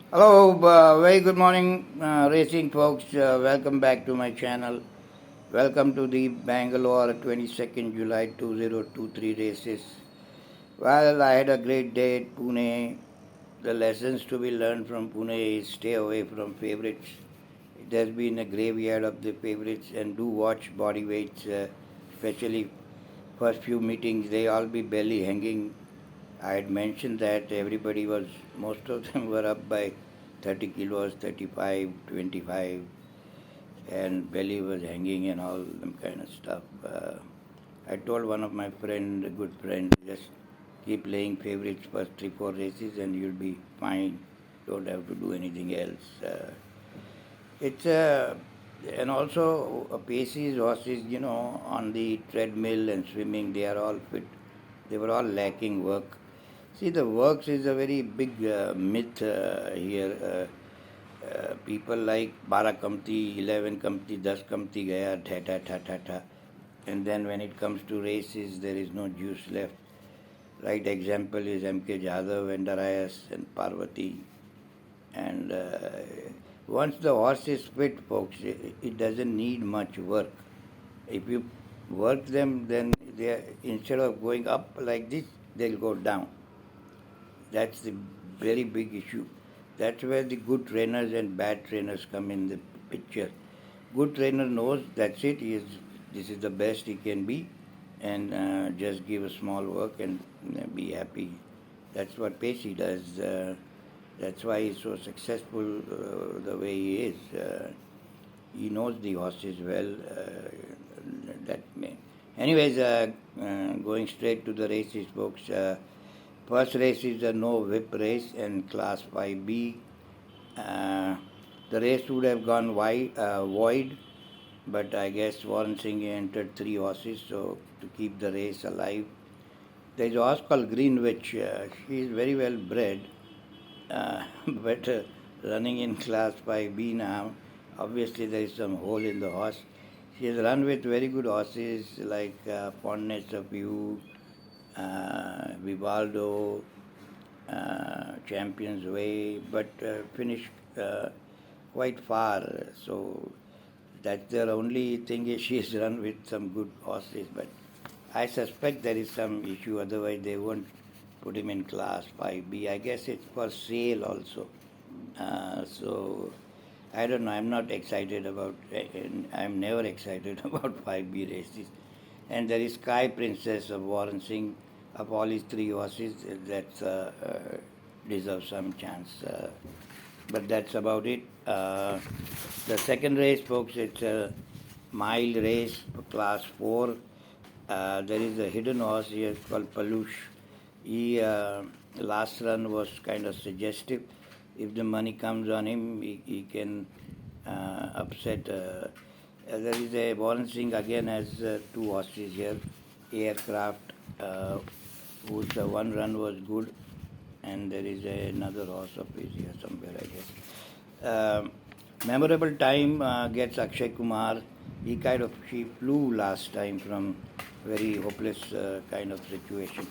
Hello, very good morning, racing folks. Welcome back to my channel. Welcome to the Bangalore 22nd July 2023 races. Well, I had a great day at Pune. The lessons to be learned from Pune is stay away from favorites. It has been a graveyard of the favorites, and do watch body weights, especially first few meetings. They all be belly hanging. I had mentioned that most of them were up by 30 kilos, 35, 25, and belly was hanging and all them kind of stuff. I told one of my friend, a good friend, just keep playing favorites first 3, 4 races and you'll be fine. Don't have to do anything else. It's and also Pacey's horses, on the treadmill and swimming, they are all fit. They were all lacking work. See, the works is a very big myth here. People like 12 kamti, 11 kamti, 10 kamti gaya, tha tha tha tha tha. And then when it comes to races, there is no juice left. Right example is M.K. Jadhav and Darius and Parvati. And once the horse is fit, folks, it doesn't need much work. If you work them, then instead of going up like this, they'll go down. That's the very big issue. That's where the good trainers and bad trainers come in the picture. Good trainer knows that's it. This is the best he can be, and just give a small work and be happy. That's what Pacey does. That's why he's so successful the way he is. He knows the horses well. That may. Anyways, going straight to the races, folks. First race is a no whip race in Class 5B. The race would have gone void, but I guess Warren Singh entered 3 horses, so to keep the race alive. There is a horse called Greenwich. She is very well bred, but running in Class 5B now, obviously there is some hole in the horse. She has run with very good horses like Fondness of You, Vivaldo, Champions Way, but finished quite far. So that's their only thing is she's run with some good horses, but I suspect there is some issue, otherwise they won't put him in Class 5B. I guess it's for sale also. So I don't know. I'm not excited about. I'm never excited about 5B races. And there is Sky Princess of Warren Singh. Of all his 3 horses, that deserves some chance. But that's about it. The second race, folks, it's a mile race, class 4. There is a hidden horse here called Palush. He last run was kind of suggestive. If the money comes on him, he can upset. There is a Warren Singh again has 2 horses here. Aircraft, whose one run was good, and there is another horse of his here somewhere, I guess. Memorable time gets Akshay Kumar. She flew last time from very hopeless kind of situation.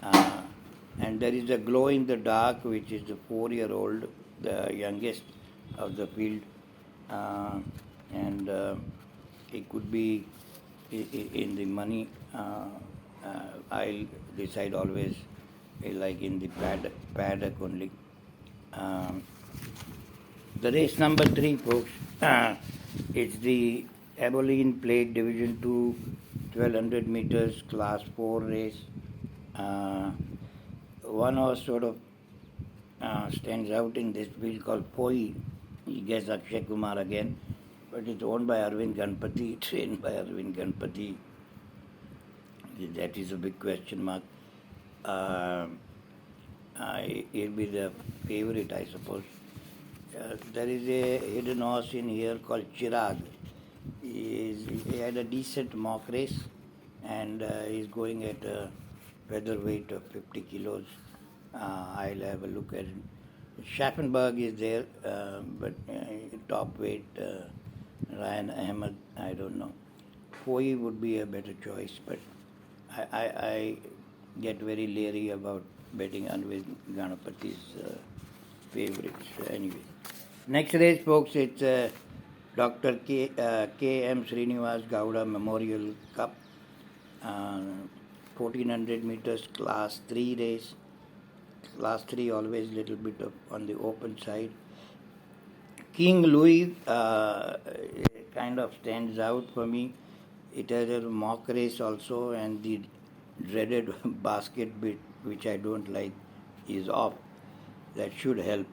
Uh, and there is a glow in the dark, which is the 4-year-old, the youngest of the field, and it could be in the money. I'll decide always like in the paddock only. Um, the race number 3, folks, it's the Abilene Plate Division 2 1200 meters class 4 race. One horse sort of stands out in this field called Poi. He gets Akshay Kumar again, but it's owned by Arvind Ganpati, trained by Arvind Ganpati. That is a big question mark. He'll be the favorite, I suppose. There is a hidden horse in here called Chirag. He had a decent mock race, and he's going at a featherweight of 50 kilos. I'll have a look at it. Schaffenberg is there, but top weight, Ryan Ahmed, I don't know. Foy would be a better choice, but I get very leery about betting on with Ganapati's favorites. Anyway, next race, folks, it's Dr. KM Srinivas Memorial Cup, 1400 meters class 3 race. Class 3 always little bit on the open side. King Louis kind of stands out for me. It has a mock race also, and the dreaded basket bit, which I don't like, is off. That should help.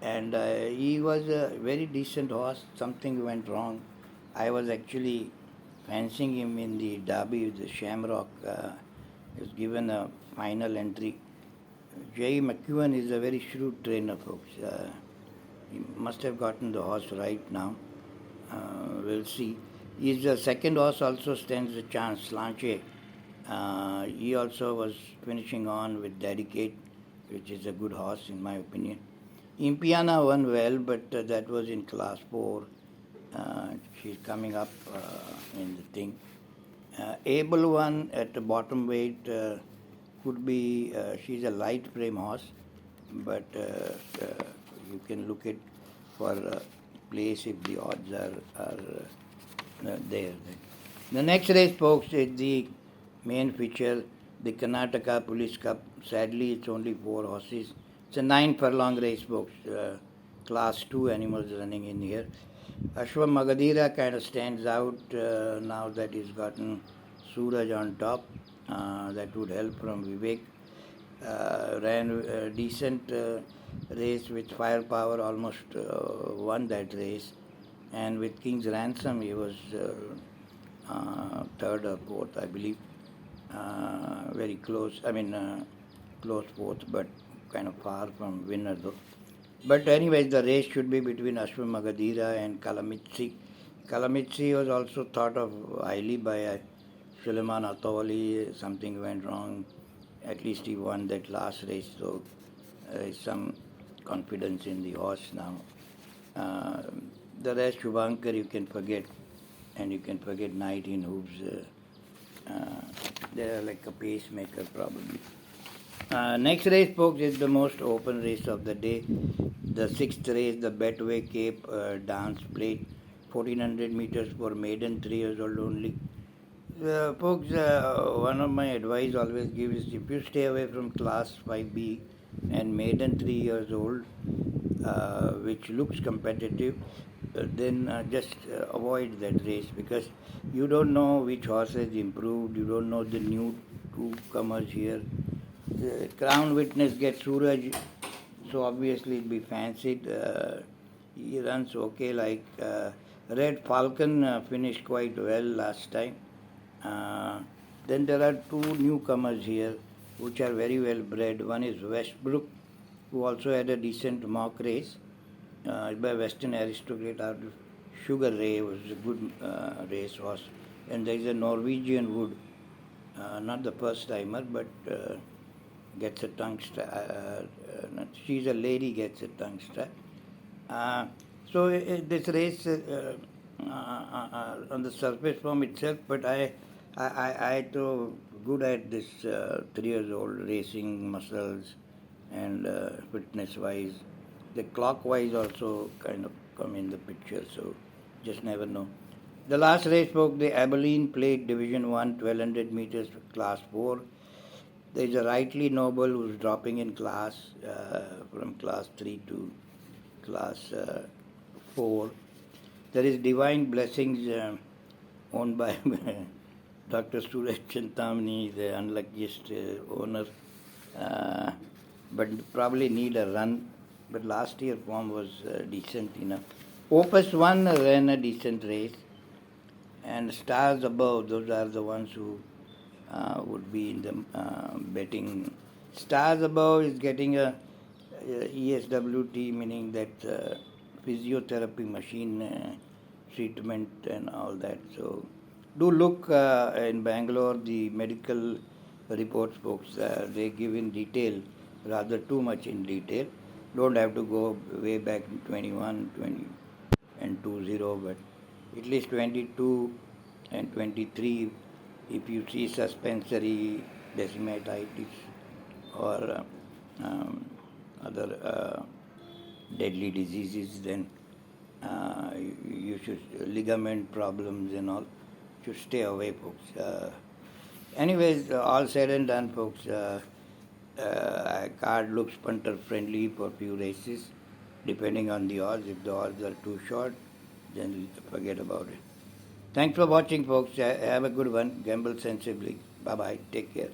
And he was a very decent horse. Something went wrong. I was actually fancying him in the derby with the Shamrock. He was given a final entry. Jay McEwen is a very shrewd trainer, folks. He must have gotten the horse right now. We'll see. His second horse also stands a chance, Slanche. He also was finishing on with Dedicate, which is a good horse in my opinion. Impiana won well, but that was in class 4. She's coming up in the thing. Able one at the bottom weight could be, she's a light frame horse, but you can look at for place if the odds are there. The next race, folks, is the main feature, the Karnataka Police Cup. Sadly, it's only 4 horses. It's a 9 furlong race, folks. Class 2 animals running in here. Ashwa Magadira kind of stands out now that he's gotten Suraj on top. That would help from Vivek. Ran a decent race with firepower, almost won that race. And with King's Ransom, he was third or fourth, I believe. Very close, close fourth, but kind of far from winner though. But anyways, the race should be between Ashwa Magadira and Kalamitsi. Kalamitsi was also thought of highly by Suleiman Atawali. Something went wrong. At least he won that last race, so there is some confidence in the horse now. The rest, Shubhankar, you can forget, and you can forget Night in Hooves. They're like a pacemaker probably. Next race, folks, is the most open race of the day. The 6th race, the Betway Cape Dance Plate, 1400 meters for maiden 3 years old only. Folks, one of my advice always give is if you stay away from class 5B and maiden 3 years old, which looks competitive, then just avoid that race because you don't know which horse has improved, you don't know the new newcomers here. The Crown Witness gets Suraj, so obviously it'll be fancied. He runs okay, like Red Falcon finished quite well last time. Then there are 2 newcomers here which are very well bred. One is Westbrook, who also had a decent mock race by Western Aristocrat out of Sugar Ray, was a good race horse. And there is a Norwegian Wood, not the first timer, but gets a tongue strap. She's a lady, gets a tongue strap. So this race on the surface form itself, but I too good at this 3 years old racing muscles and fitness wise. The clockwise also kind of come in the picture, so just never know. The last race, folks, the Abilene Plate Division 1, 1200 meters class 4. There is a Rightly Noble who's dropping in class from class 3 to class 4. There is Divine Blessings owned by Dr. Suraj Chintamani, the unluckiest owner, but probably need a run. But last year form was decent enough. Opus 1 ran a decent race, and Stars Above, those are the ones who would be in the betting. Stars Above is getting a ESWT, meaning that physiotherapy machine treatment and all that. So do look in Bangalore, the medical reports, folks. They give in detail, rather too much in detail. Don't have to go way back in 21, 20 and 20, but at least 22 and 23, if you see suspensory decimatitis or other deadly diseases, then you should, ligament problems and all, should stay away, folks. Anyways, all said and done, folks. Card looks punter friendly for few races, depending on the odds. If the odds are too short, then forget about it. Thanks for watching, folks. Have a good one. Gamble sensibly. Bye bye. Take care.